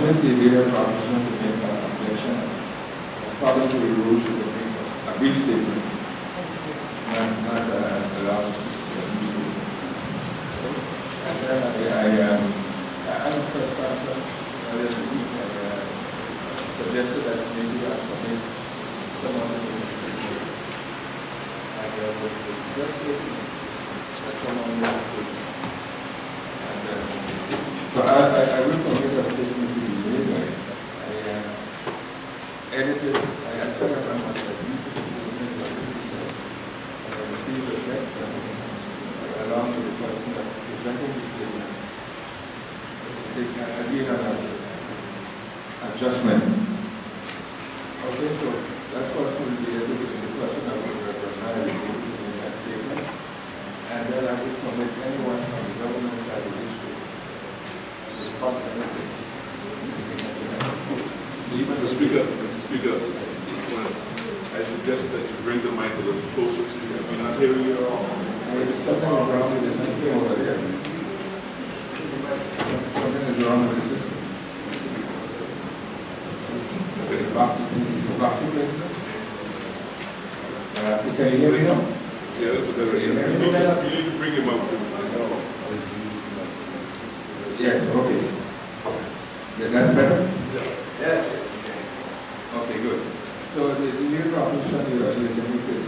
permit the leader of opposition to make an objection. According to the rules, you can make a brief statement, not allow and then I first earlier this week, I suggested that maybe I submit someone in the statement. And the first person that someone in the statement. So I will commit a statement to be made. I edited, I said I ran myself into the statement, like you said, and I received the text along with the person that is presenting the statement. They can again an adjustment. Okay, so that person will be able to be the person that will recognize in that statement, and then I will commit anyone from the government side of the issue. Mr. Speaker, I suggest that you bring the mic a little closer to you. We're not hearing you at all. There's something wrong with the system over there. Something is wrong with the system. Okay, the boxing place. Can you hear me now? Yeah, that's a better area. You need to bring him up. Yes, okay. Yeah, that's better? Yeah. Okay, good. So the leader proposition you can make this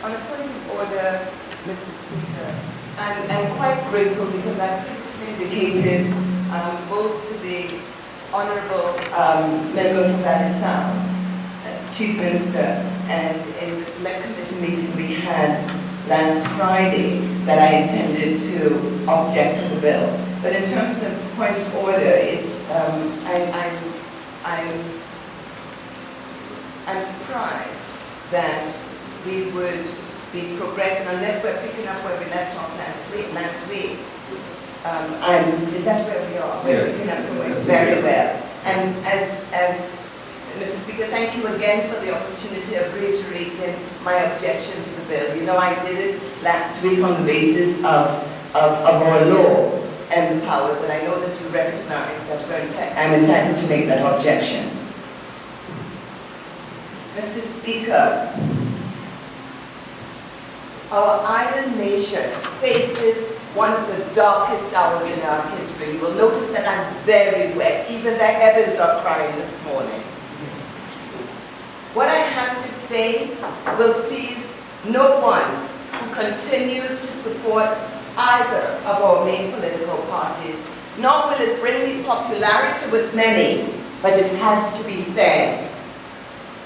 on a point of order, Mr. Speaker, I'm quite grateful because I've previously indicated both to the Honourable Member for Valley South, Chief Minister, and in the select committee meeting we had last Friday that I intended to object to the bill. But in terms of point of order, it's I'm surprised that we would be progressing unless we're picking up where we left off last week. Is that where we are? We're picking up very well. And as Mr. Speaker, thank you again for the opportunity of reiterating my objection to the bill. You know, I did it last week on the basis of our law and the powers, and I know that you recognize that I'm entitled to make that objection. Mr. Speaker, our island nation faces one of the darkest hours in our history. You will notice that I'm very wet. Even the heavens are crying this morning. What I have to say will please no one who continues to support either of our main political parties, nor will it bring me popularity with many, but it has to be said.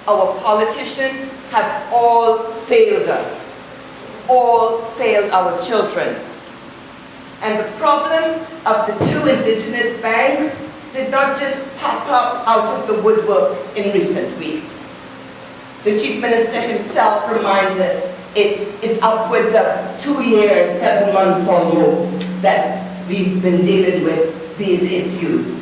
Our politicians have all failed us, all failed our children. And the problem of the two indigenous banks did not just pop up out of the woodwork in recent weeks. The Chief Minister himself reminds us it's upwards of 2 years, 7 months almost that we've been dealing with these issues.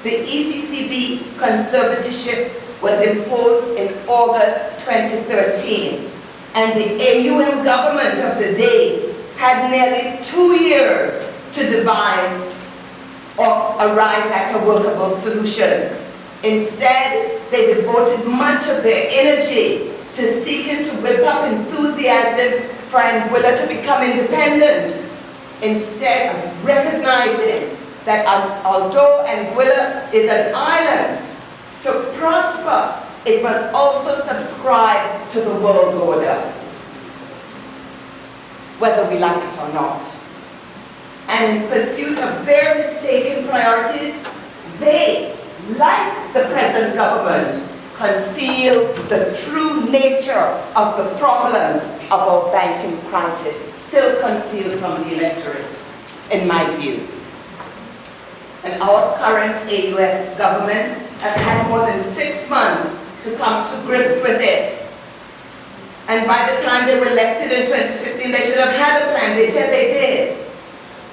The ECCB conservatorship was imposed in August 2013, and the AUM government of the day had nearly 2 years to devise or arrive at a workable solution. Instead, they devoted much of their energy to seeking to whip up enthusiasm for Anguilla to become independent, instead of recognizing that although Anguilla is an island, to prosper, it must also subscribe to the world order, whether we like it or not. And in pursuit of their mistaken priorities, they, like the present government, conceal the true nature of the problems of our banking crisis, still concealed from the electorate, in my view. And our current AUF government have had more than 6 months to come to grips with it. And by the time they were elected in 2015, they should have had a plan. They said they did.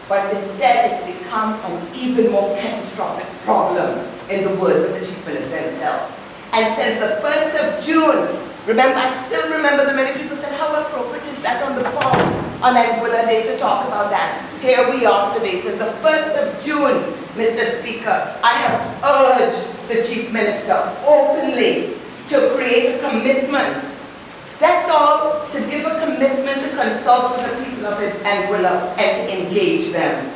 But instead, it's become an even more catastrophic problem, in the words of the Chief Minister himself. And since the 1st of June, Remember, I still remember that many people said, how appropriate is that on the phone on Anguilla Day to talk about that? Here we are today. Since the 1st of June, Mr. Speaker, I have urged the Chief Minister openly to create a commitment. That's all, to give a commitment to consult with the people of Anguilla and to engage them.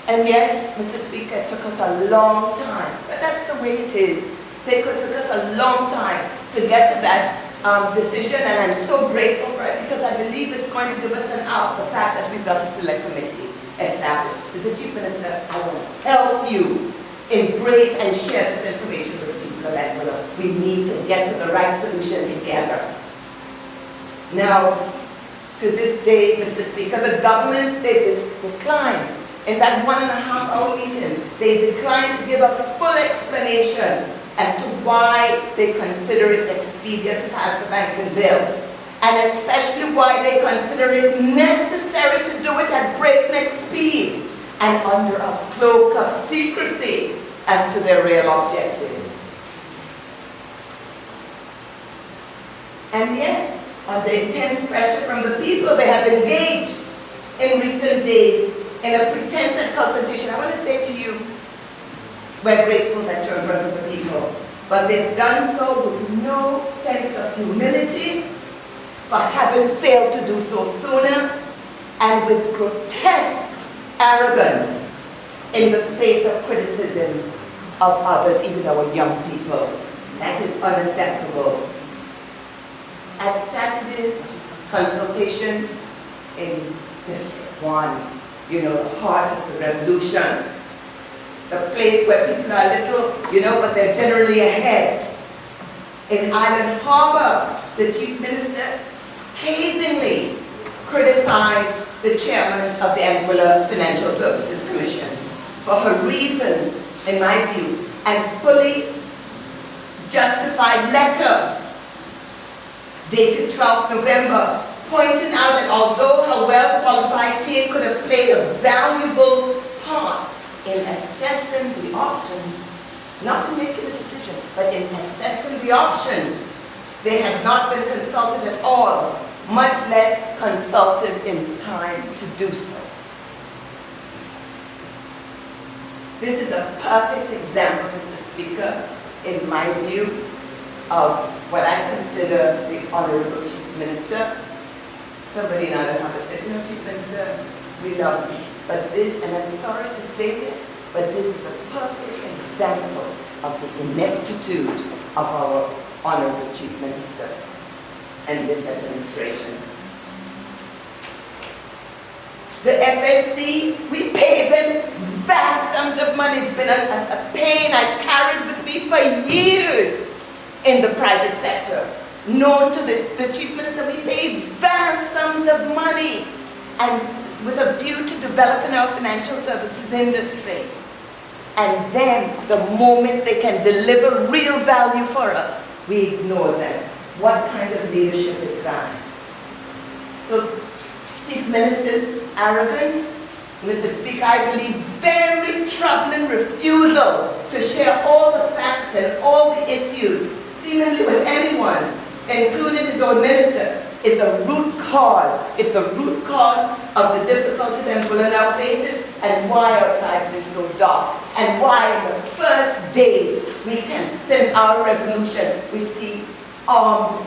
And yes, Mr. Speaker, it took us a long time, but that's the way it is. It took us a long time to get to that decision, and I'm so grateful for it because I believe it's going to give us an out, the fact that we've got a select committee established. Mr. Chief Minister, I want to help you embrace and share this information with the people of Anguilla. We need to get to the right solution together. Now, to this day, Mr. Speaker, the government, they declined. In that 1.5-hour meeting, they declined to give a full explanation as to why they consider it expedient to pass the banking bill, and especially why they consider it necessary to do it at breakneck speed and under a cloak of secrecy as to their real objectives. And yes, under intense pressure from the people, they have engaged in recent days in a pretense at consultation. I want to say to you, we're grateful that you're in front of the people, but they've done so with no sense of humility for having failed to do so sooner, and with grotesque arrogance in the face of criticisms of others, even our young people. That is unacceptable. At Saturday's consultation in District 1, you know, the heart of the revolution, the place where people are little, you know, but they're generally ahead. In Island Harbor, the Chief Minister scathingly criticized the chairman of the Anguilla Financial Services Commission for her reasoned, in my view, and fully justified letter dated 12th November, pointing out that although her well-qualified team could have played a valuable part in assessing the options, not in making a decision, but in assessing the options, they had not been consulted at all, much less consulted in time to do so. This is a perfect example, Mr. Speaker, in my view, of what I consider the Honorable Chief Minister. Somebody in Island Harbor said, you know, Chief Minister, we love you. But this, and I'm sorry to say this, but this is a perfect example of the ineptitude of our Honorable Chief Minister and this administration. The FSC, we pay them vast sums of money. It's been a pain I've carried with me for years in the private sector. Known to the Chief Minister, we pay vast sums of money and with a view to developing our financial services industry. And then the moment they can deliver real value for us, we ignore them. What kind of leadership is that? So, Chief Minister's arrogant, Mr. Speaker, I believe very troubling refusal to share all the facts and all the issues, seemingly with anyone, including his own ministers, is the root cause. It's the root cause of the difficulties Anguilla now faces, and why outside it is so dark, and why in the first days since our revolution, we see armed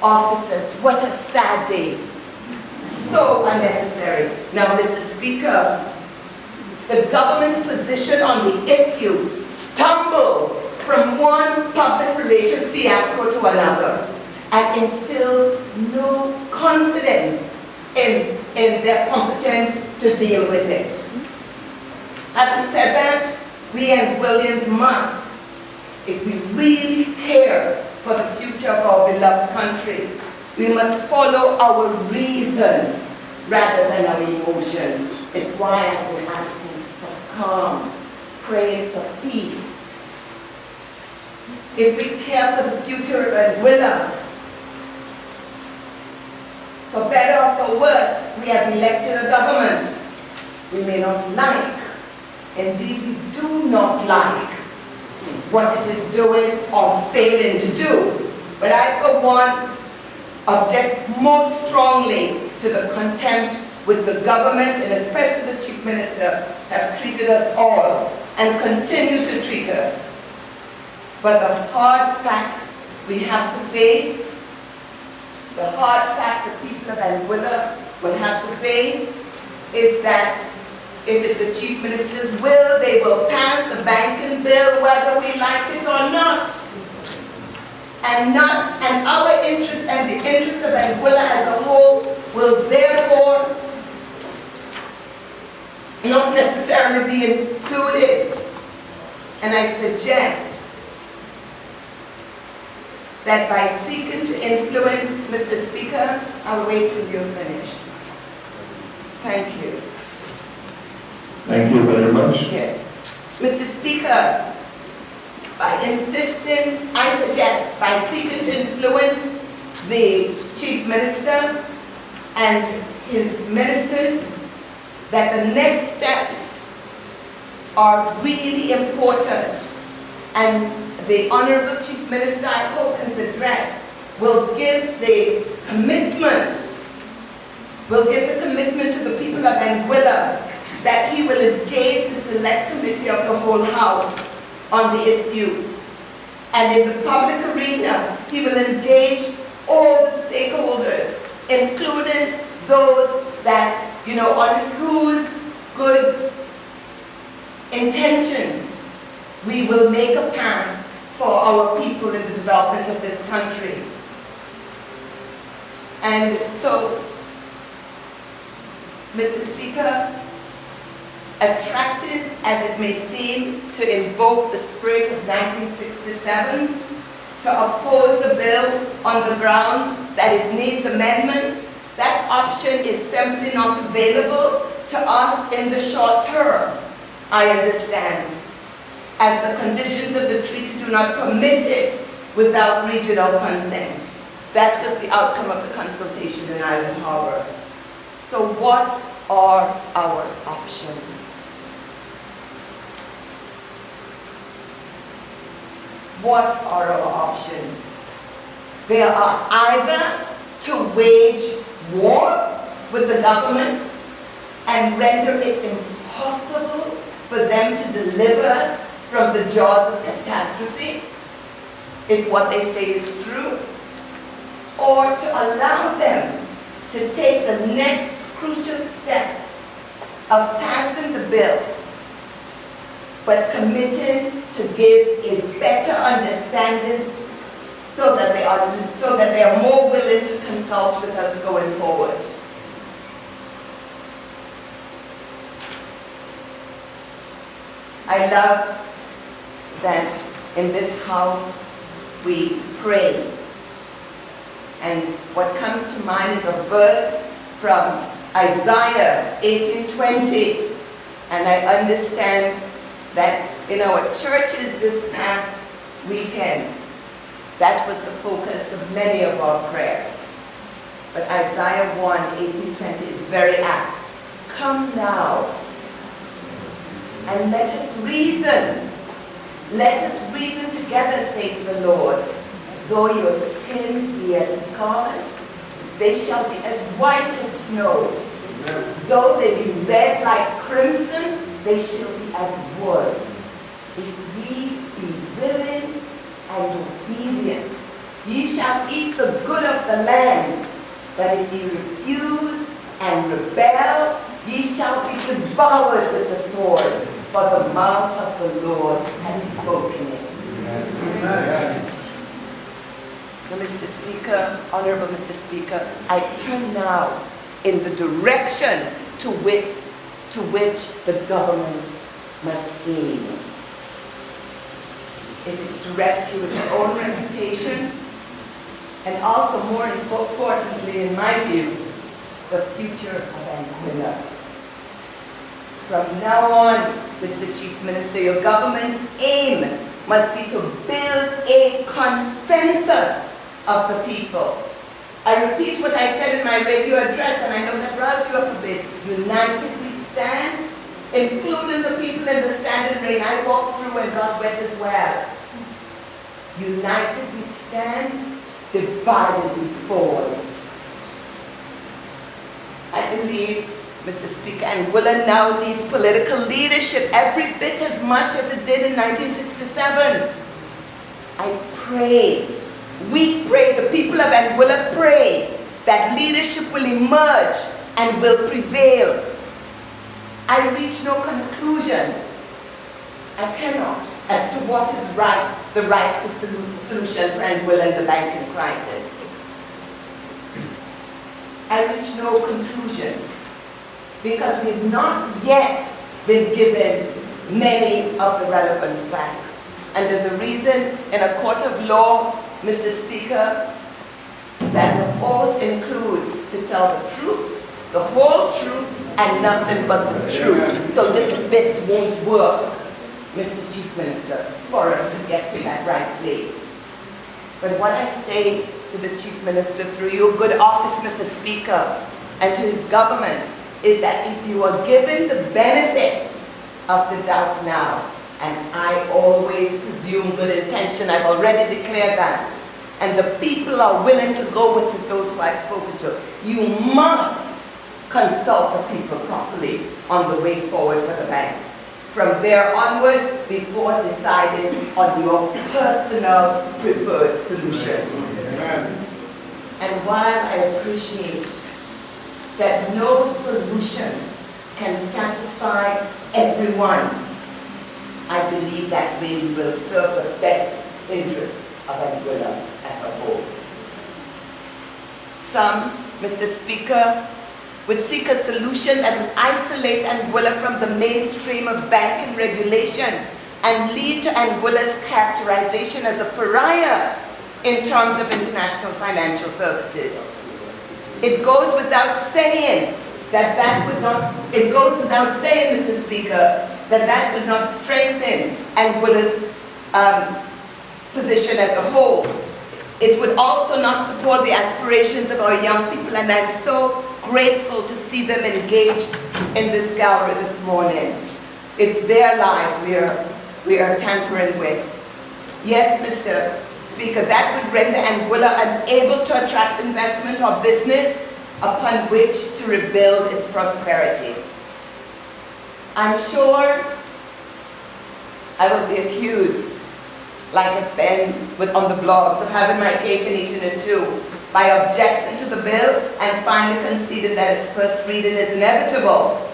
officers. What a sad day. So unnecessary. Now, Mr. Speaker, the government's position on the issue stumbles from one public relations fiasco to another and instills no confidence in their competence to deal with it. Having said that, we and Williams must, if we really care for the future of our beloved country, we must follow our reason rather than our emotions. It's why I've been asking for calm, praying for peace. If we care for the future of Anguilla, for better or for worse, we have elected a government we may not like. Indeed, we do not like what it is doing or failing to do. But I, for one, object most strongly to the contempt with the government and especially the Chief Minister have treated us all and continue to treat us. But the hard fact we have to face, the hard fact the people of Anguilla will have to face, is that if it's the Chief Minister's will, they will pass the banking bill whether we like it or not. And our interest and the interest of Anguilla as a whole will therefore not necessarily be included. And I suggest that by seeking to influence, Mr. Speaker, I'll wait till you're finished. Thank you. Thank you very much. Yes. Mr. Speaker, by insisting, I suggest, by seeking to influence the Chief Minister and his ministers, that the next steps are really important. And the Honorable Chief Minister, I hope, in his address will give the commitment to the people of Anguilla that he will engage the Select Committee of the whole House on the issue. And in the public arena, he will engage all the stakeholders, including those that, on whose good intentions we will make a path for our people in the development of this country. And so, Mr. Speaker, attractive as it may seem to invoke the spirit of 1967, to oppose the bill on the ground that it needs amendment, that option is simply not available to us in the short term, I understand, as the conditions of the treaty do not permit it without regional consent. That was the outcome of the consultation in Island Harbor. So what are our options? What are our options? They are either to wage war with the government and render it impossible for them to deliver us from the jaws of catastrophe, if what they say is true, or to allow them to take the next crucial step of passing the bill, but committing to give a better understanding so that they are more willing to consult with us going forward. I love that in this house we pray. And what comes to mind is a verse from Isaiah 18:20. And I understand that in our churches this past weekend, that was the focus of many of our prayers. But Isaiah 1:18-20 is very apt. Come now, and let us reason. Let us reason together, saith the Lord. Though your skins be as scarlet, they shall be as white as snow. Though they be red like crimson, they shall be as wool. If ye be willing and obedient, ye shall eat the good of the land. But if ye refuse and rebel, ye shall be devoured with the sword, for the mouth of the Lord has spoken it. Amen. So, Mr. Speaker, Honorable Mr. Speaker, I turn now in the direction to which the government must aim. If it's to rescue its own reputation, and also more importantly, in my view, the future of Anguilla. From now on, Mr. Chief Minister, your government's aim must be to build a consensus of the people. I repeat what I said in my radio address, and I know that riled you up a bit. United we stand, including the people in the standing rain. I walked through and got wet as well. United we stand, divided we fall. I believe, Mr. Speaker, Anguilla now needs political leadership every bit as much as it did in 1967. I pray, we pray, the people of Anguilla pray that leadership will emerge and will prevail. I reach no conclusion, I cannot, as to what is right, the right solution for Anguilla and the banking crisis. I reach no conclusion because we've not yet been given many of the relevant facts. And there's a reason in a court of law, Mr. Speaker, that the oath includes to tell the truth, the whole truth, and nothing but the truth. So little bits won't work, Mr. Chief Minister, for us to get to that right place. But what I say to the Chief Minister through your good office, Mr. Speaker, and to his government, is that if you are given the benefit of the doubt now, and I always presume good intention, I've already declared that, and the people are willing to go with those who I've spoken to, you must consult the people properly on the way forward for the banks. From there onwards, before deciding on your personal preferred solution. Amen. And while I appreciate that no solution can satisfy everyone, I believe that way we will serve the best interests of Anguilla as a whole. Some, Mr. Speaker, would seek a solution that would isolate Anguilla from the mainstream of banking regulation and lead to Anguilla's characterization as a pariah in terms of international financial services. It goes without saying it goes without saying, Mr. Speaker, that would not strengthen Anguilla's position as a whole. It would also not support the aspirations of our young people, and I'm so grateful to see them engaged in this gallery this morning. It's their lives we are tampering with. Yes, Mr. Speaker, that would render Anguilla unable to attract investment or business upon which to rebuild its prosperity. I'm sure I will be accused, like I've been on the blogs, of having my cake and eating it too, by objecting to the bill and finally conceded that its first reading is inevitable.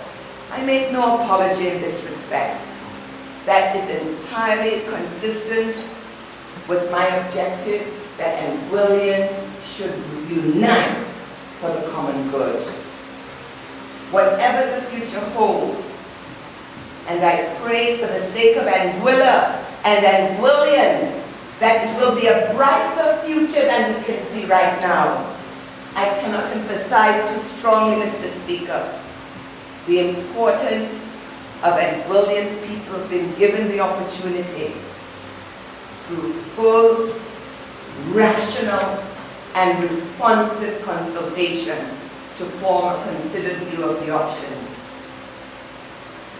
I make no apology in this respect. That is entirely consistent with my objective that Anguillians should unite for the common good. Whatever the future holds, and I pray for the sake of Anguilla and Anguillians that it will be a brighter future than we can see right now. I cannot emphasize too strongly, Mr. Speaker, the importance of Anguillian people being given the opportunity through full, rational, and responsive consultation to form a considered view of the options.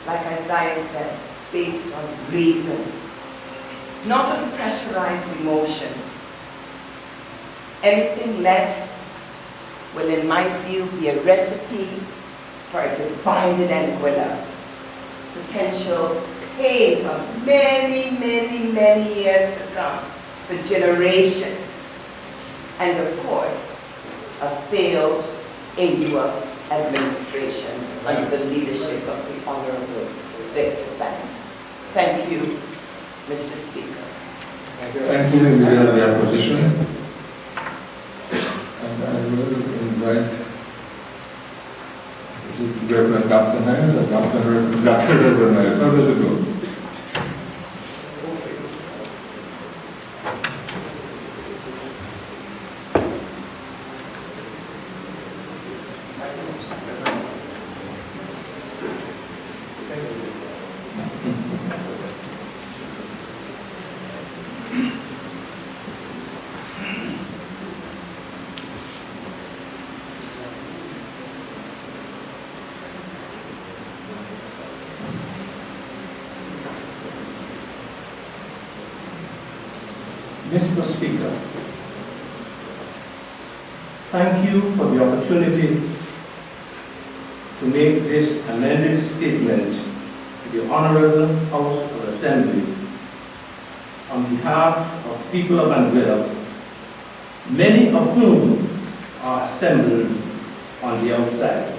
Like Isaiah said, based on reason, not on pressurized emotion. Anything less will, in my view, be a recipe for a divided Anguilla. Potential pain for many, many, many years to come, for generations. And of course, a failed AUA administration under the leadership of the Honorable Victor Banks. Thank you, Mr. Speaker. Thank you, Leader of the Opposition. And I will invite Reverend Dr. Niles or Dr. Reverend Niles. How does it go? Mr. Speaker, thank you for the opportunity to make this amended statement to the Honorable House of Assembly on behalf of people of Anguilla, many of whom are assembled on the outside.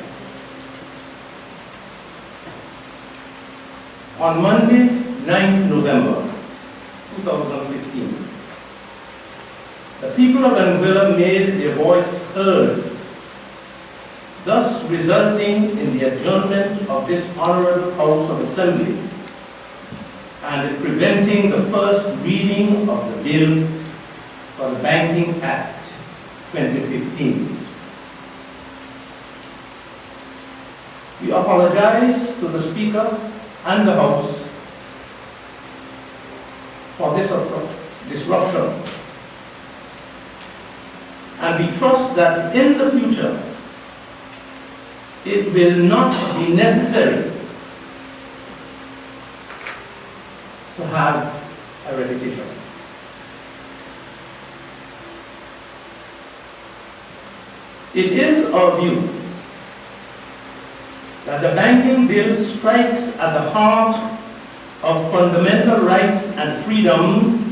On Monday, 9th November 2015, the people of Anguilla made their voice heard, thus resulting in the adjournment of this Honorable House of Assembly and preventing the first reading of the bill for the Banking Act 2015. We apologize to the Speaker and the House for this disruption, and we trust that in the future it will not be necessary to have a repetition. It is our view that the banking bill strikes at the heart of fundamental rights and freedoms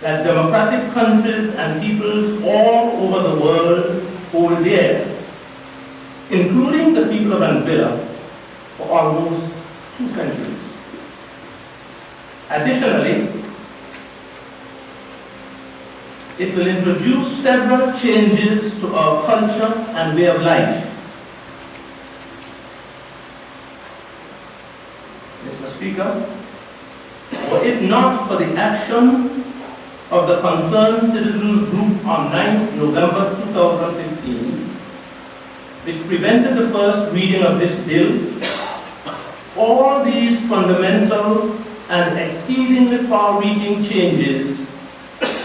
that democratic countries and peoples all over the world hold dear, including the people of Anguilla for almost 2 centuries. Additionally, it will introduce several changes to our culture and way of life. Mr. Speaker, were it not for the action of the Concerned Citizens Group on 9th November 2015, which prevented the first reading of this bill, all these fundamental and exceedingly far-reaching changes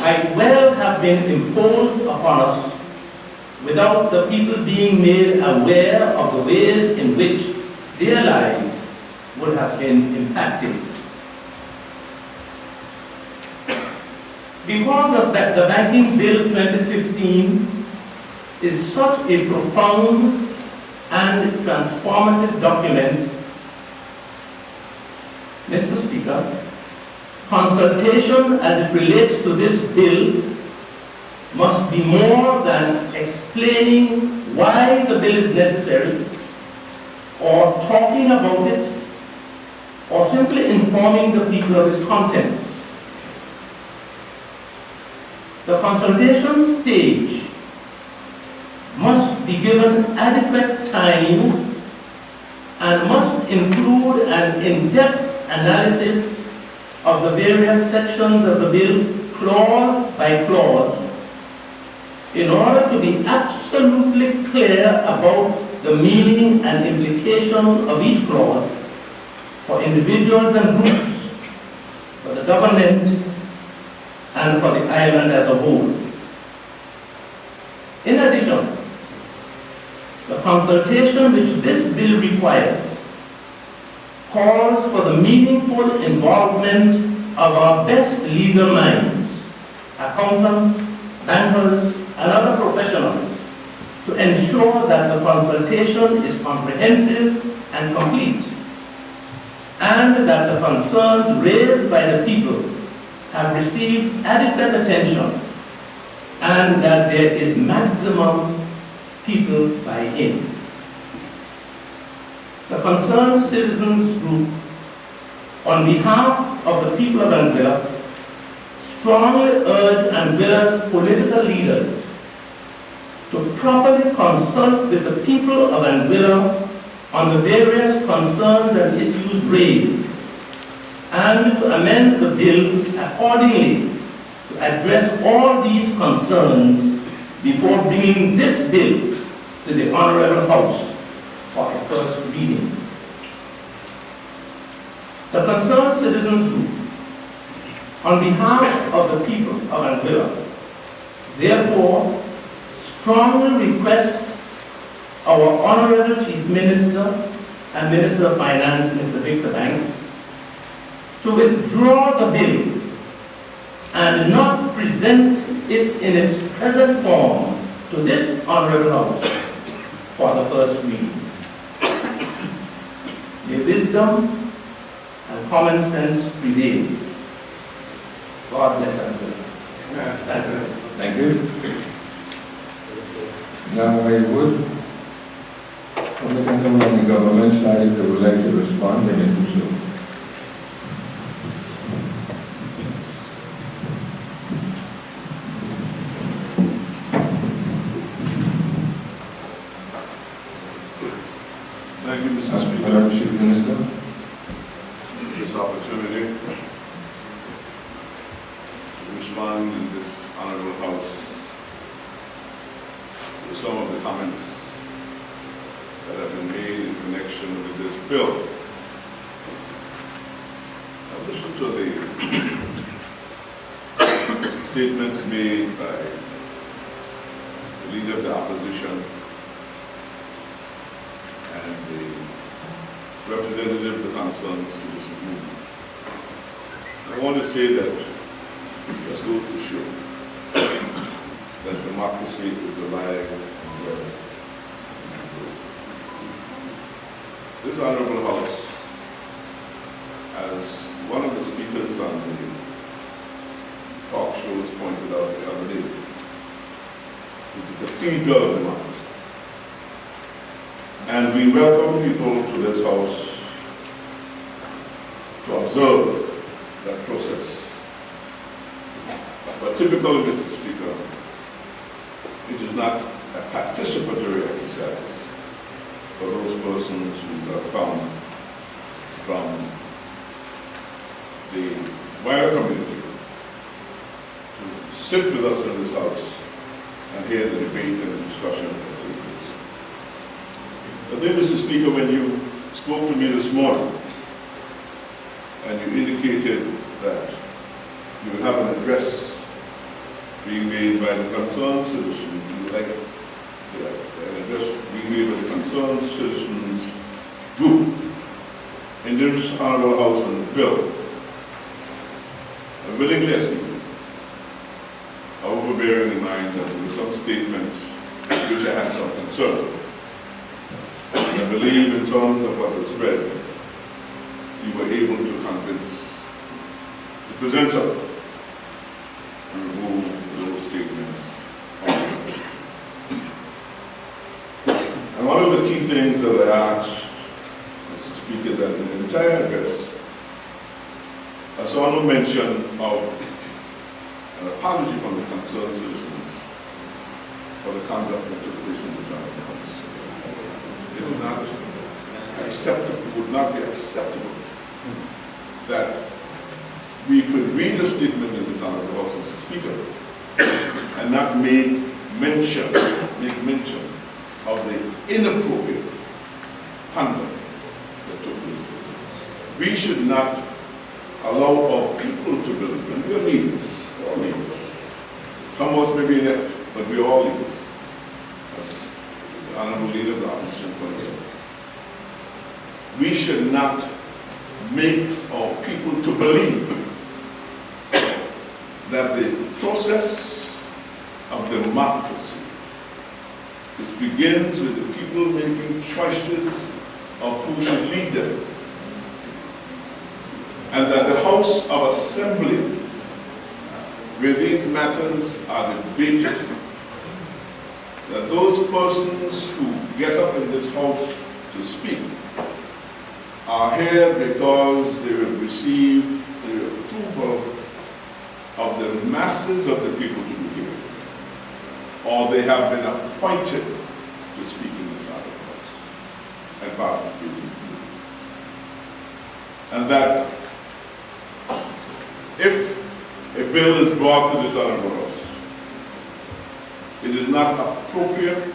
might well have been imposed upon us without the people being made aware of the ways in which their lives would have been impacted. Because the Banking Bill 2015 is such a profound and transformative document, Mr. Speaker, consultation as it relates to this bill must be more than explaining why the bill is necessary, or talking about it, or simply informing the people of its contents. The consultation stage must be given adequate time and must include an in-depth analysis of the various sections of the bill, clause by clause, in order to be absolutely clear about the meaning and implication of each clause for individuals and groups, for the government, and for the island as a whole. In addition, the consultation which this bill requires calls for the meaningful involvement of our best legal minds, accountants, bankers, and other professionals to ensure that the consultation is comprehensive and complete, and that the concerns raised by the people have received adequate attention, and that there is maximum people buy-in. The Concerned Citizens Group, on behalf of the people of Anguilla, strongly urge Anguilla's political leaders to properly consult with the people of Anguilla on the various concerns and issues raised, and to amend the bill accordingly to address all these concerns before bringing this bill to the Honorable House for a first reading. The Concerned Citizens Group, on behalf of the people of Anguilla, therefore strongly request our Honorable Chief Minister and Minister of Finance, Mr. Victor Banks, to withdraw the bill and not present it in its present form to this honorable House for the first reading. May wisdom and common sense prevail. God bless and good. Thank you. Thank you. Now I would, from the gentleman on the government side, if they would like to respond, they may do so. Thank you, Mr. Speaker, Madam Chief Minister. for this opportunity to respond in this honorable House to some of the comments that have been made in connection with this bill. I've listened to the statements made by the leader of the opposition and the representative of the concerned citizen movement. I want to say that this goes to show that democracy is alive and well. This honorable House, as one of the speakers on the talk shows pointed out the other day, is the cathedral of democracy. And we welcome people to this House to observe that process. But typically, Mr. Speaker, it is not a participatory exercise for those persons who have come from the wider community to sit with us in this House and hear the debate and discussion that take place. I think, Mr. Speaker, when you spoke to me this morning and you indicated that you would have an address being made by the concerned citizen, you would like an address being made by the concerned citizens group in this honorable House on the bill, I willingly accede. However, bearing in mind that there were some statements which I had some concern. And I believe in terms of what was read, you were able to convince the presenter to remove those statements. And one of the key things that I asked Mr. Speaker, that in the entire address, I saw no mention of an apology from the concerned citizens for the conduct that took place in this House. It would not be acceptable that we could read a statement in this honorable House, Mr. Speaker, and not make mention of the inappropriate conduct that took place. We should not allow our people to believe, and we are leaders, we're all leaders. Some of us may be in it, but we are all leaders. As the honorable leader of the opposition pointed out. We should not make our people to believe that the process of democracy begins with the people making choices of who should lead them. And that the House of Assembly, where these matters are debated, that those persons who get up in this House to speak are here because they have received the approval of the masses of the people to be here, or they have been appointed to speak in this House and participate in it. And that if a bill is brought to this honorable House, it is not appropriate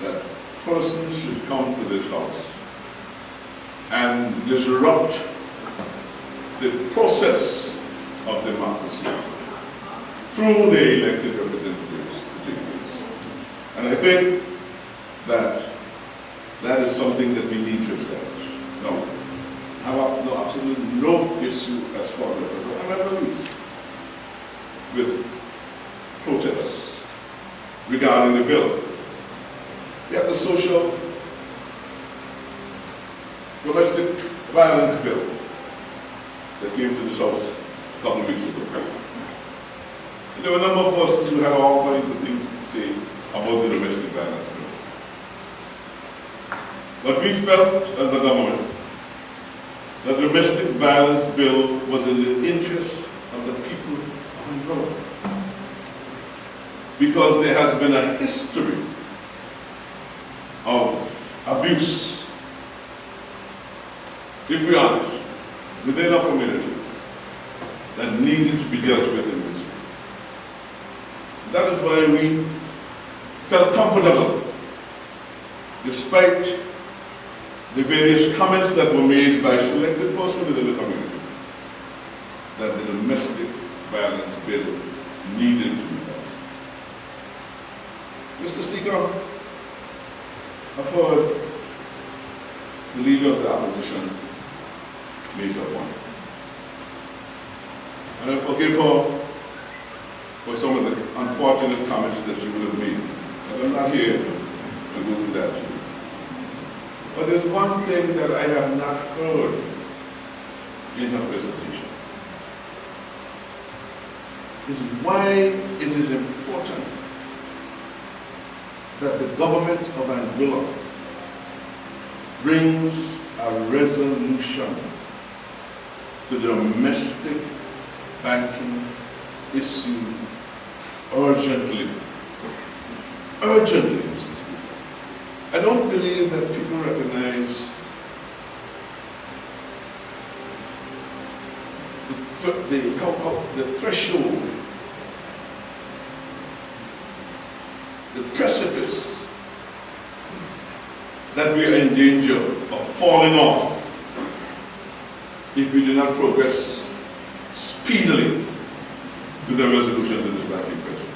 that persons should come to this House and disrupt the process of democracy through the elected representatives to take place. And I think that that is something that we need to establish. No, I have absolutely no issue as far as I have at least with protests, regarding the bill. We have the social domestic violence bill that came to this house a couple of weeks ago. And there were a number of persons who had all kinds of things to say about the domestic violence bill. But we felt as a government that the domestic violence bill was in the interest of the people of Angola. Because there has been a history of abuse, if we're honest, within our community that needed to be dealt with in this way. That is why we felt comfortable, despite the various comments that were made by selected persons within the community, that the domestic violence bill needed to be done. Mr. Speaker, I've heard the leader of the opposition make a point. And I forgive her for some of the unfortunate comments that she would have made. But I'm not here to go through that to you. But there's one thing that I have not heard in her presentation. Is why it is important that the government of Angola brings a resolution to the domestic banking issue urgently. Urgently. I don't believe that people recognize the threshold, the precipice that we are in danger of falling off if we do not progress speedily to the resolution of this banking crisis.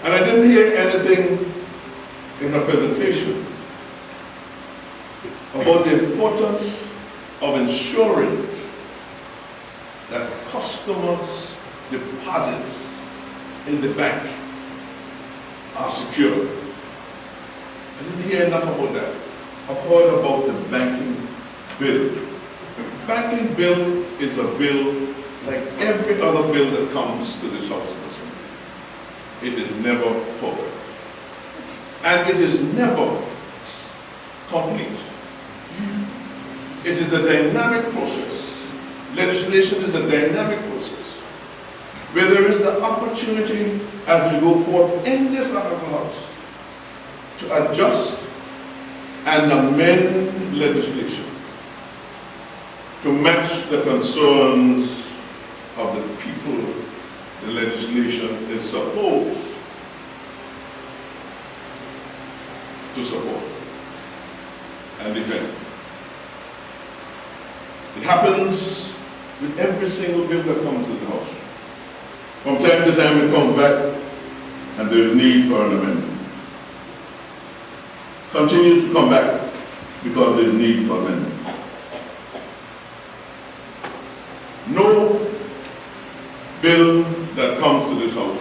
And I didn't hear anything in her presentation about the importance of ensuring that customers' deposits in the bank are secure. I didn't hear enough about that. I've heard about the banking bill. Banking bill is a bill like every other bill that comes to this House of Assembly. It is never perfect. And it is never complete. It is a dynamic process. Legislation is a dynamic process where there is the opportunity as we go forth in this honorable house to adjust and amend legislation to match the concerns of the people the legislation is supposed to support and defend. It happens with every single bill that comes to the House. From time to time it comes back and there is need for an amendment. Continue to come back because there is need for amendment. No bill that comes to this House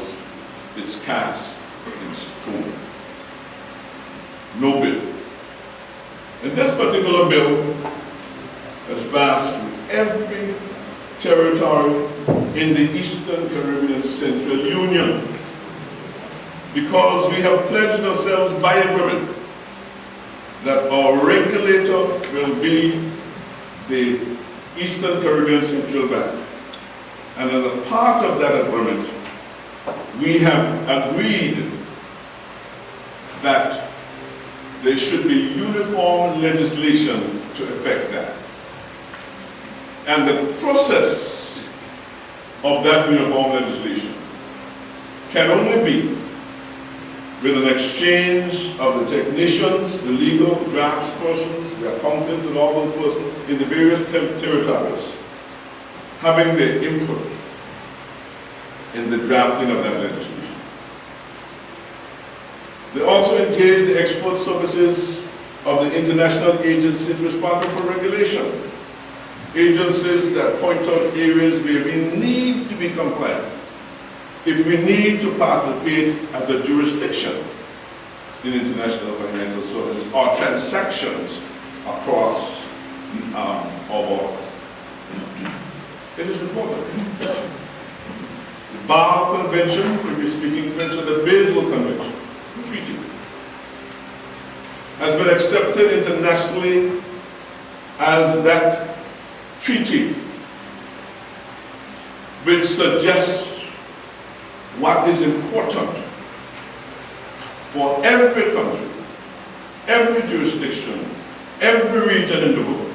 is cast in stone. No bill. And this particular bill has passed through every territory in the Eastern Caribbean Central Union because we have pledged ourselves by agreement that our regulator will be the Eastern Caribbean Central Bank. And as a part of that agreement, we have agreed that there should be uniform legislation to effect that. And the process of that uniform legislation can only be with an exchange of the technicians, the legal draftspersons, the accountants, and all those persons in the various territories having their input in the drafting of that legislation. They also engage the expert services of the international agencies responsible for regulation. Agencies that point out areas where we need to be compliant. if we need to participate as a jurisdiction in international financial services or transactions across our borders. It is important. The Bar Convention, if we're speaking French, or the Basel Convention, treaty, has been accepted internationally as that treaty which suggests what is important for every country, every jurisdiction, every region in the world.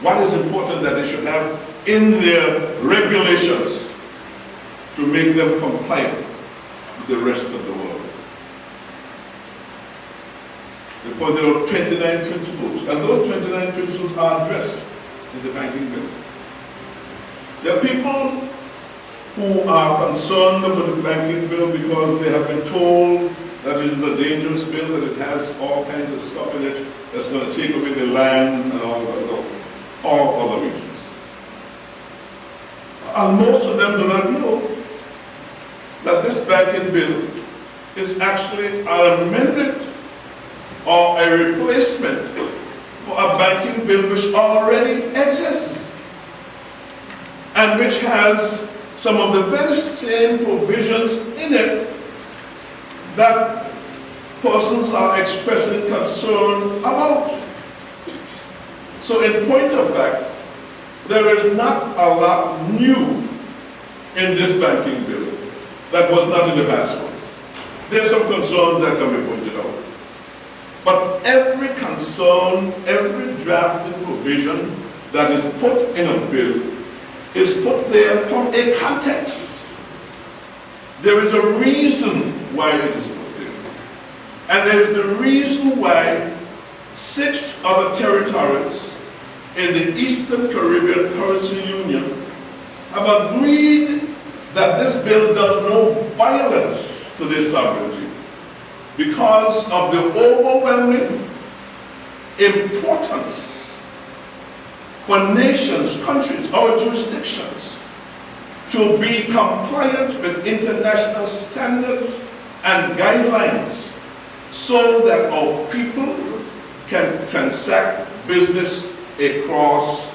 What is important that they should have in their regulations to make them compliant with the rest of the world. They pointed out 29 principles, and those 29 principles are addressed in the banking bill. There are people who are concerned about the banking bill because they have been told that it is a dangerous bill, that it has all kinds of stuff in it that's going to take away the land and all other reasons. And most of them do not know that this banking bill is actually an amendment or a replacement for a banking bill which already exists and which has some of the very same provisions in it that persons are expressing concern about. So in point of fact, there is not a lot new in this banking bill that was not in the past one. There are some concerns that can be pointed out. But every concern, every drafted provision that is put in a bill is put there from a context. There is a reason why it is put there. And there is the reason why 6 other territories in the Eastern Caribbean Currency Union have agreed that this bill does no violence to their sovereignty because of the overwhelming importance for nations, countries, or jurisdictions to be compliant with international standards and guidelines so that our people can transact business across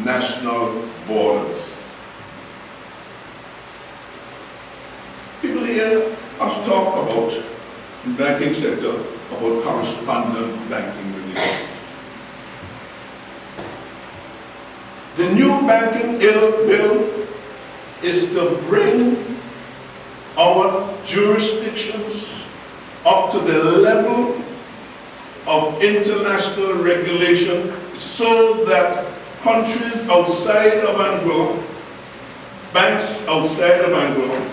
national borders. People hear us talk about, in the banking sector, about correspondent banking relations. The new banking bill is to bring our jurisdictions up to the level of international regulation so that countries outside of Angola, banks outside of Angola,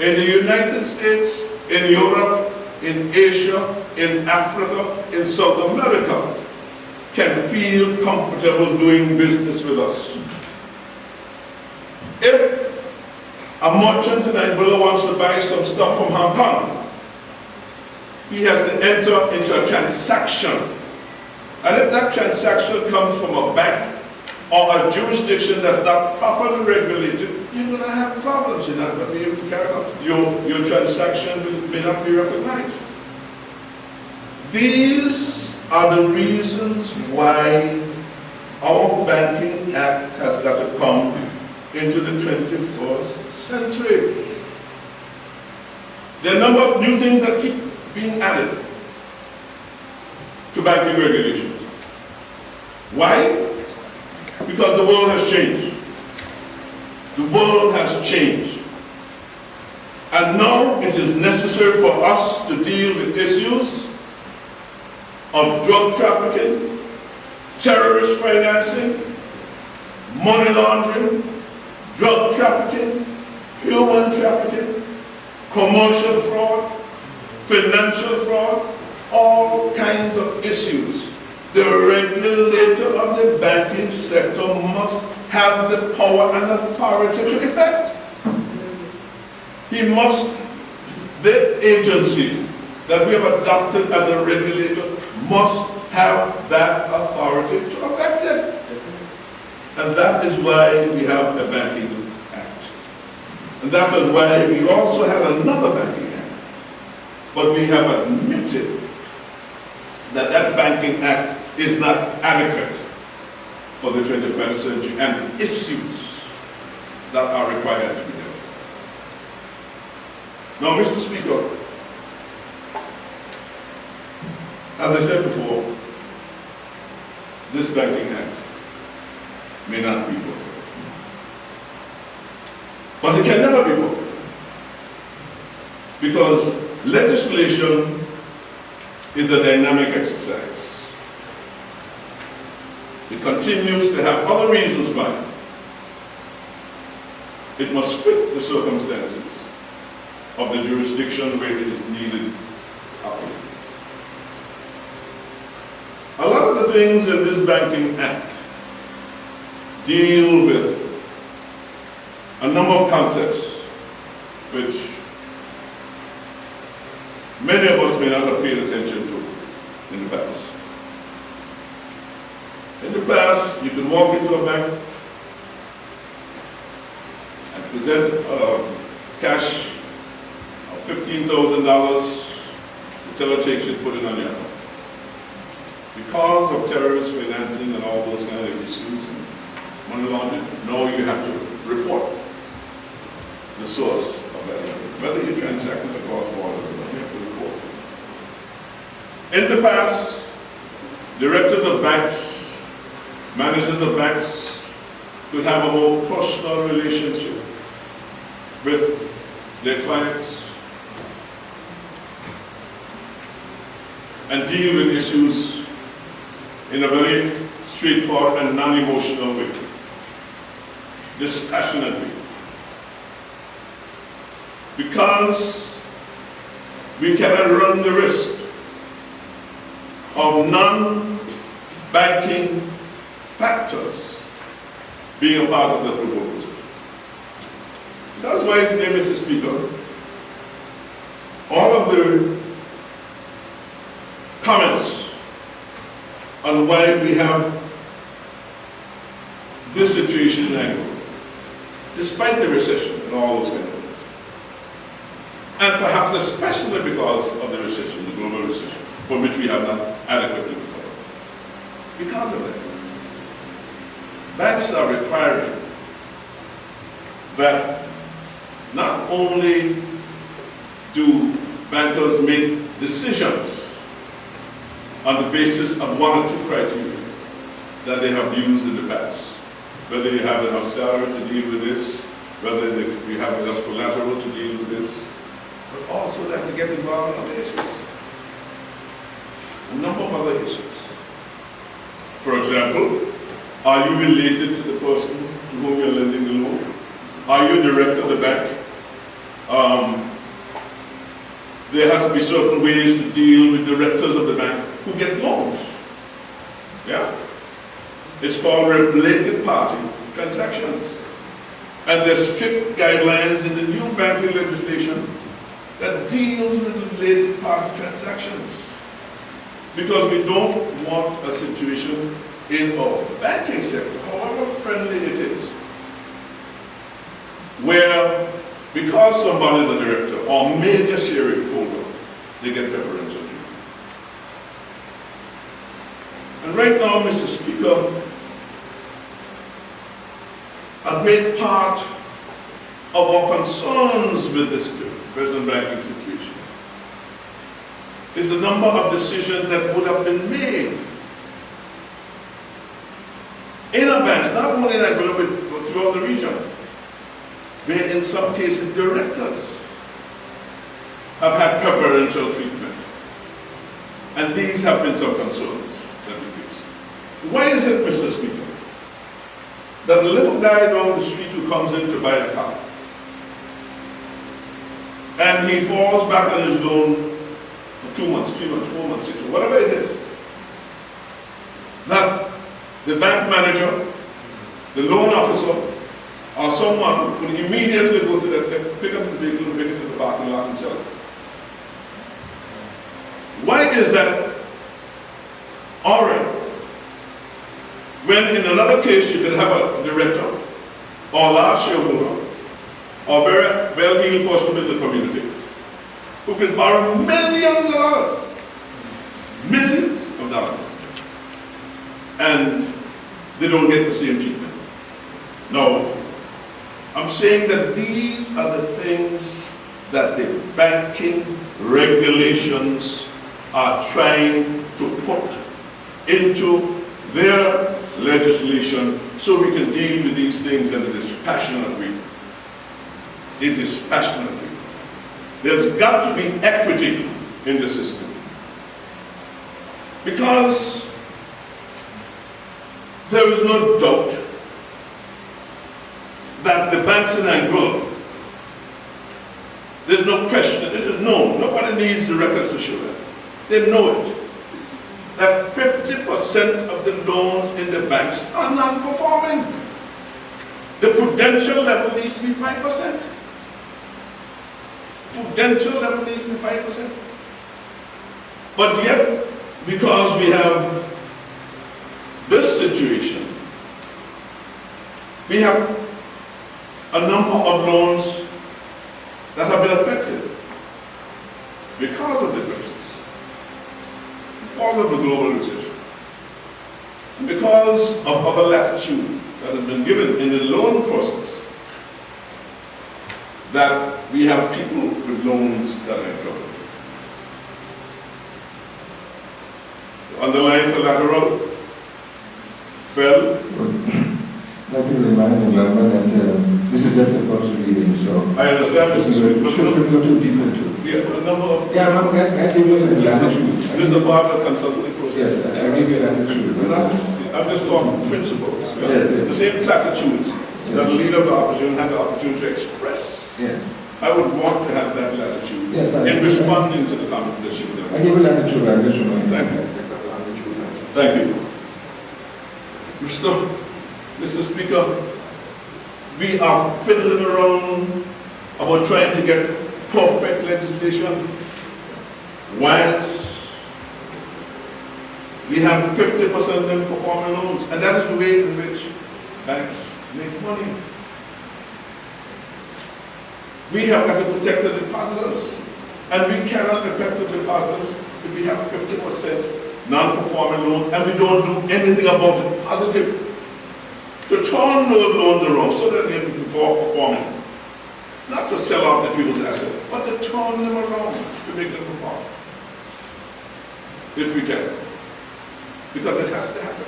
in the United States, in Europe, in Asia, in Africa, in South America, can feel comfortable doing business with us. If a merchant in Angola wants to buy some stuff from Hong Kong, he has to enter into a transaction. And if that transaction comes from a bank or a jurisdiction that's not properly regulated, you're going to have problems. You're not going to be able to carry out. Your transaction may not be recognized. These are the reasons why our Banking Act has got to come into the 21st century. There are a number of new things that keep being added to banking regulations. Why? Because the world has changed. The world has changed. And now it is necessary for us to deal with issues of drug trafficking, terrorist financing, money laundering, drug trafficking, human trafficking, commercial fraud, financial fraud, all kinds of issues. The regulator of the banking sector must have the power and authority to effect. He must, the agency that we have adopted as a regulator must have that authority to affect it. And that is why we have the Banking Act. And that is why we also had another banking act. But we have admitted that that banking act is not adequate for the 21st century and the issues that are required to be dealt with. Now, Mr. Speaker, as I said before, this banking act may not be perfect. But it can never be perfect. Because legislation is a dynamic exercise. It continues to have other reasons why. It must fit the circumstances of the jurisdiction where it is needed. A lot of the things in this banking act deal with a number of concepts which many of us may not have paid attention to in the past. In the past, you could walk into a bank and present cash of $15,000. The teller takes it, put it on your account. Because of terrorist financing and all those kind of issues and money laundering, now you have to report the source of that money. Whether you transact it across borders or not, you have to report. In the past, directors of banks, managers of banks could have a more personal relationship with their clients and deal with issues in a very straightforward and non-emotional way, dispassionately. Because we cannot run the risk of non-banking factors being a part of the approval process. That's why today, Mr. Speaker, all of the comments on why we have this situation in Angola, despite the recession and all those kind of things, and perhaps especially because of the recession, the global recession, for which we have not adequately recovered. Because of that, banks are requiring that not only do bankers make decisions on the basis of one or two criteria that they have used in the past, whether you have enough salary to deal with this, whether you have enough collateral to deal with this, but also that to get involved in other issues. A number of other issues. For example, are you related to the person to whom you're lending the loan? Are you a director of the bank? There has to be certain ways to deal with directors of the bank who get loans. Yeah? It's called related party transactions. And there's strict guidelines in the new banking legislation that deals with related party transactions. Because we don't want a situation in our banking sector, however friendly it is, where because somebody is a director or major share holder, they get preferential treatment. And right now, Mr. Speaker, a great part of our concerns with this present banking situation is the number of decisions that would have been made in advance, not only in Angola, but throughout the region, where in some cases directors have had preferential treatment. And these have been some concerns that we face. Why is it, Mr. Speaker, that the little guy down the street who comes in to buy a car, and he falls back on his loan for 2 months, 3 months, 4 months, 6 months, whatever it is, that the bank manager, the loan officer, or someone would immediately go to pick up his vehicle and bring it to the parking lot and sell it? Why is that? All right. When in another case you could have a director or a large shareholder or very well-heeled person in the community who can borrow millions of dollars, millions of dollars, and they don't get the same treatment. Now, I'm saying that these are the things that the banking regulations are trying to put into their legislation so we can deal with these things in a dispassionate way. In dispassionate way. There's got to be equity in the system. Because there is no doubt that the banks in Angola, there's no question, it is known, nobody needs the records to show that. They know it. That 50% of the loans in the banks are non-performing. The prudential level needs to be 5%. Prudential level needs to be 5%. But yet, because we have this situation, we have a number of loans that have been affected because of the crisis, because of the global recession, and because of other latitude that has been given in the loan process, that we have people with loans that are in trouble. The underlying collateral fell. Let me remind the member that this is just a first reading, so I understand this is should go too deep into. yeah, a number of Yeah, no, I give you an attitude. this is a part of the consultative process. Yes, I give you an attitude. I'm just talking principles. Yes, yes. The same platitudes that a leader of the opposition had the opportunity to express. Yes. I would want to have that latitude Yes, in responding to the comments that she would I have. give you an attitude, I just remind you. Thank you. Thank you. Mr. Speaker, we are fiddling around about trying to get perfect legislation whilst we have 50% non-performing loans, and that is the way in which banks make money. We have got to protect the depositors, and we cannot protect the depositors if we have 50% non-performing loans and we don't do anything about it positive to turn those loans around so that they can be performing. Not to sell off the people's assets, but to turn them around to make them perform. If we can. Because it has to happen.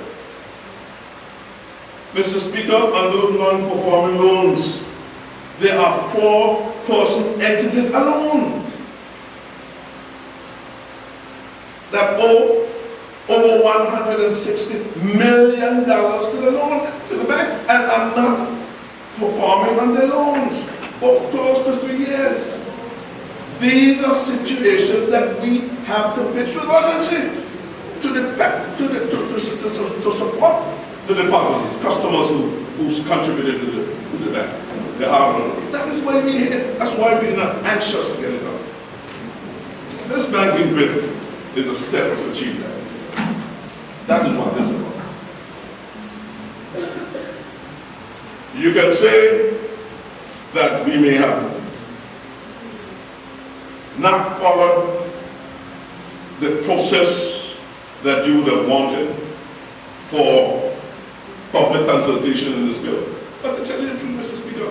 Mr. Speaker, on those non-performing loans, there are 4-person entities alone that owe over $160 million to the loan, to the bank, and are not performing on their loans for close to 3 years. These are situations that we have to fix with urgency to support the deposit customers who's contributed to the bank. That is why we're here. That's why we're not anxious to get it done. This banking bill is a step to achieve that. That is what this is about. You can say that we may have not followed the process that you would have wanted for public consultation in this bill. But to tell you the truth, Mr. Speaker,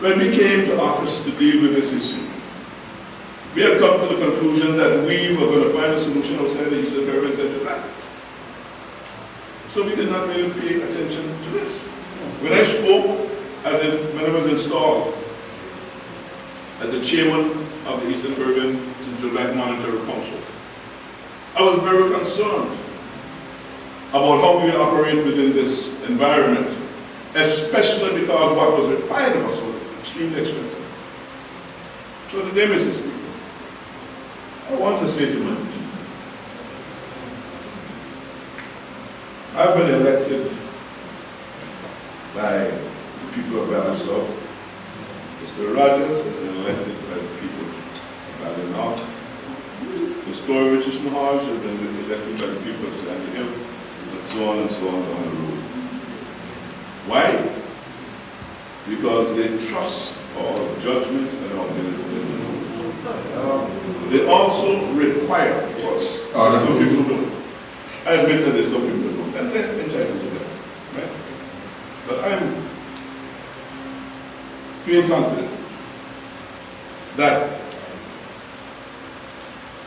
when we came to office to deal with this issue, we had come to the conclusion that we were going to find a solution outside the Eastern Caribbean Central Bank. So we did not really pay attention to this. When I spoke, when I was installed as the chairman of the Eastern Caribbean Central Bank Monetary Council, I was very concerned about how we will operate within this environment, especially because what was required of us was extremely expensive. So today, Mr. Speaker, I want to say to my team, I've been elected by the people of Valley South. Mr. Rogers has been elected by the people of Valley North. Ms. Corey Richardson Hodge has been elected by the people of Sandy Hill, and so on down the road. Why? Because they trust judgment and our ability to know. They also require, of course, some people don't. I admit that there's some people who don't, and they're entitled to that, right? But I'm feeling confident that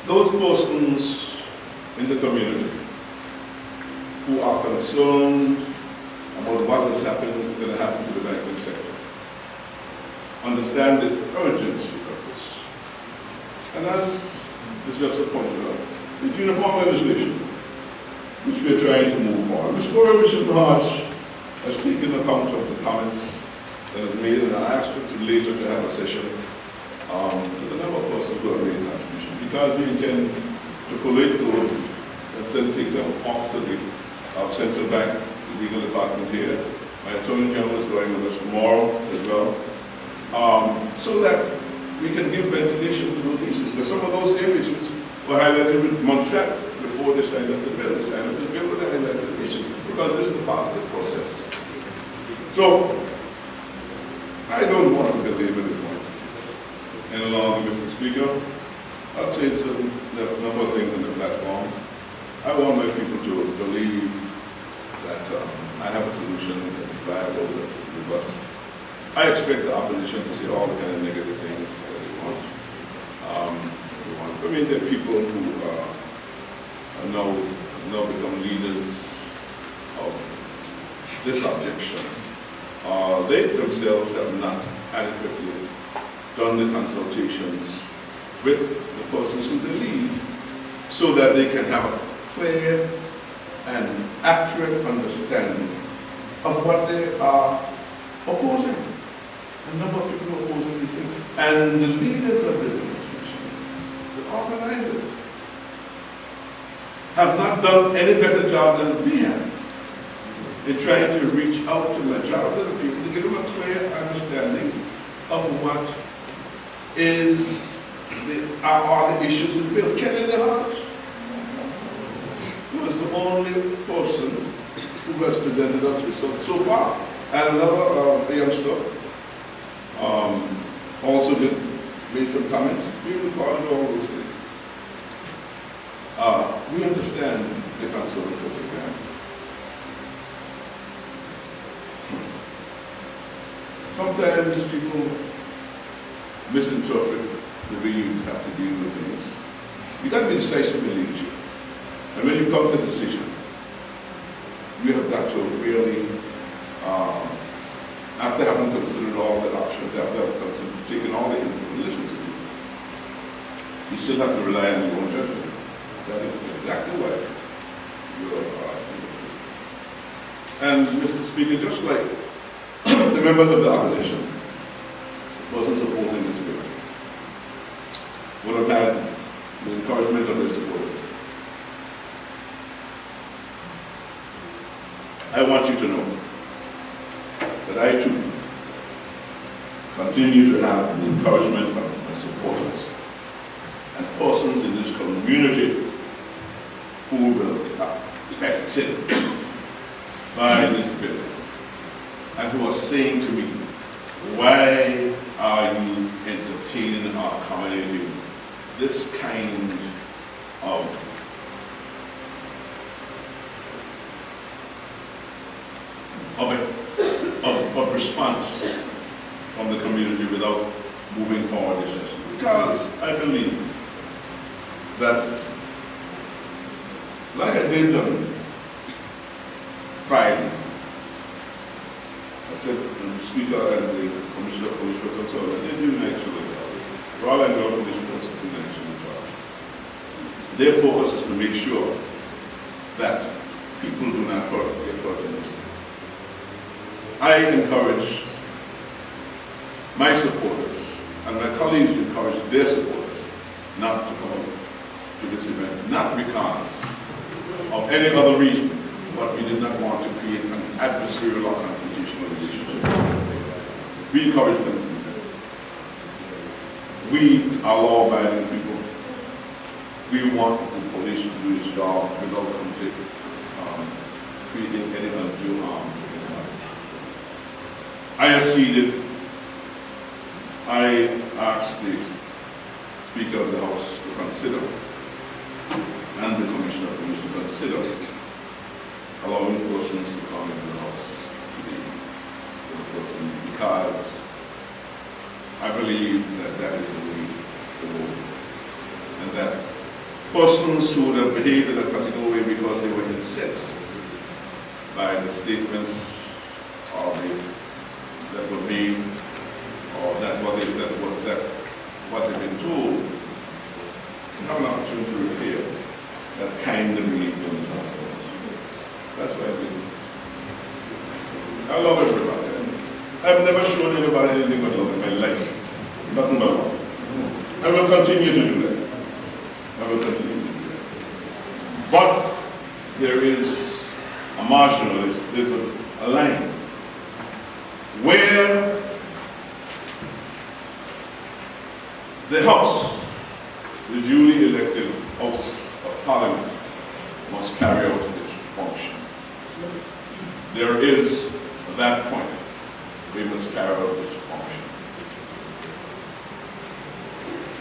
those persons in the community who are concerned about what is going to happen to the banking sector understand the urgency of this. And as this just pointed out, it's uniform legislation, which we are trying to move forward, which Coalition March has taken account of the comments that is made, and I asked to later to have a session with the number of persons who have made a contribution, because we intend to collate those and then take them off to the central bank, the legal department here. My attorney general is going with us tomorrow as well, so that we can give ventilation to those issues. Because some of those areas were highlighted with Montreal before they signed up the bill. They signed up the bill with the highlighted issue, because this is part of the process. So, I don't want to belabor this one any longer, Mr. Speaker. I'll say a number of things on the platform. I want my people to believe that I have a solution that is viable, that is robust. I expect the opposition to say all the kind of negative things that they want. I mean, there are people who are now become leaders of this objection. They themselves have not adequately done the consultations with the persons who they lead, so that they can have a clear and accurate understanding of what they are opposing. A number of people are opposing these things. And the leaders of the demonstration, the organizers, have not done any better job than we have in trying to reach out to the majority of the people to give them a clear understanding of what are the issues with Bill. Kennedy Hodge was the only person who has presented us with so far. And another youngster also made some comments. We recorded all those things. We understand the concern that we have. Sometimes people misinterpret the way you have to deal with things. You got to be decisive in leadership. And when you come to a decision, you have got to really, after having considered all the options, after having taken all the input, listen to you. You still have to rely on your own judgment. That is exactly what you are. And Mr. Speaker, just like the members of the opposition, the persons opposing this bill, would have had the encouragement of their supporters. I want you to know that I too continue to have the encouragement of my supporters and persons in this community who will be affected by this bill and who are saying to me, why are you entertaining or accommodating this kind of response from the community without moving forward decisively? Because I believe that, like I did on Friday, I said the Speaker and the Commissioner of Police were concerned, they're doing an excellent job. Rather than the police force is doing an excellent job. Their focus is to make sure that people do not get hurt in this. I encourage my supporters, and my colleagues encourage their supporters not to come to this event, not because of any other reason, but we did not want to create an adversarial or confrontational relationship. We encourage them to do that. We are law-abiding people. We want the police to do its job without creating any undue harm. I acceded I ask the Speaker of the House to consider, and the Commissioner of Police to consider, allowing persons to come into the House today, because I believe that that is the way to go, and that persons who would have behaved in a particular way because they were incensed by the statements that were made, or what they've been told, can have an opportunity to repair that kind of behavior. That's why I believe this. I love everybody. I've never shown anybody anything but love in my life. Nothing but love. I will continue to do that. I will continue to do that. But there is a margin, there's a line where the House, the duly elected House of Parliament, must carry out its function. There is that point. We must carry out its function.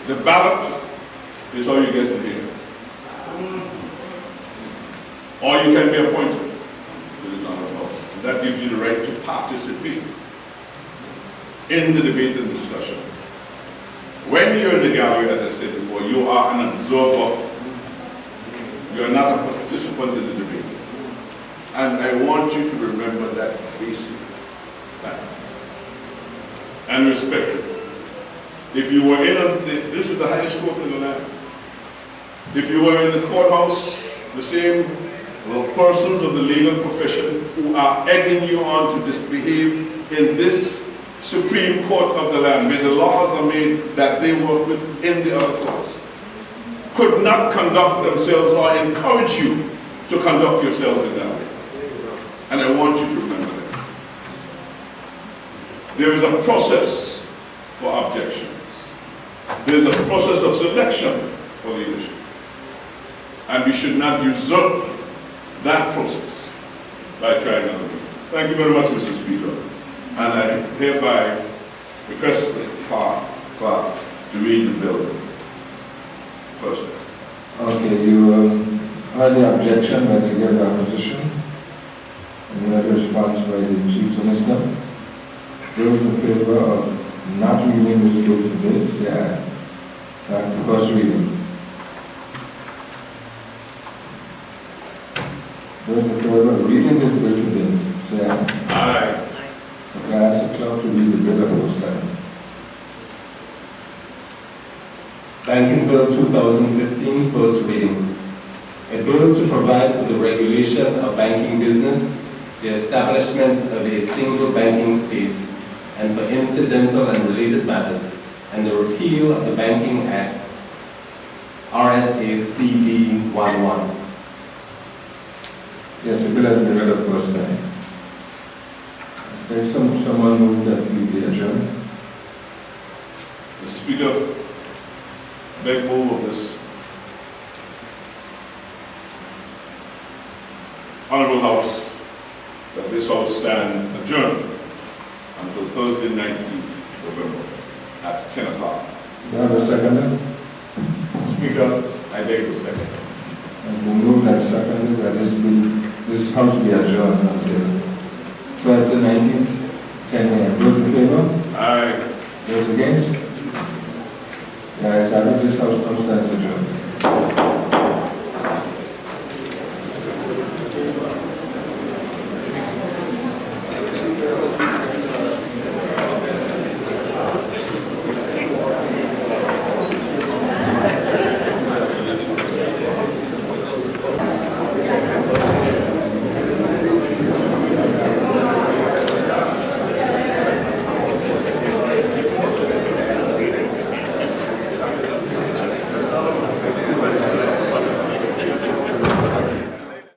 The ballot is all you get in here. Or you can be appointed to this honorable House. And that gives you the right to participate in the debate and discussion. When you're in the gallery, as I said before, you are an observer. You are not a participant in the debate. And I want you to remember that basic fact. And respect it. If you were this is the highest court in the land. If you were in the courthouse, the same persons of the legal profession who are egging you on to misbehave in this Supreme Court of the land, where the laws are made that they work with in the other courts, could not conduct themselves or encourage you to conduct yourselves in that way. And I want you to remember that. There is a process for objections. There is a process of selection for leadership. And we should not usurp that process by trying to do it. Thank you very much, Mr. Speaker. And I hereby request the clerk to read the bill first. Okay, you heard the objection by the leader of the opposition, and you heard the response by the Chief Minister. Those in favor of not reading this bill today, say aye. That first reading. Those in favor of reading this bill today, say aye. Aye. Okay, I ask the clerk to read the bill of overstand. Banking Bill 2015, first reading. A bill to provide for the regulation of banking business, the establishment of a single banking space, and for incidental and related matters, and the repeal of the Banking Act, RSA CD 11. Yes, the bill has been read the first time. There's someone move that we be adjourned. Mr. Speaker, beg move of this Honorable House that this House stand adjourned until Thursday, 19th November at 10 o'clock. You have a seconder? Mr. Speaker, I beg to second. And we move that seconder that this house be adjourned until Thursday 19th, 10 a.m. Those in favor? Aye. Those against? Yes, I know this house comes to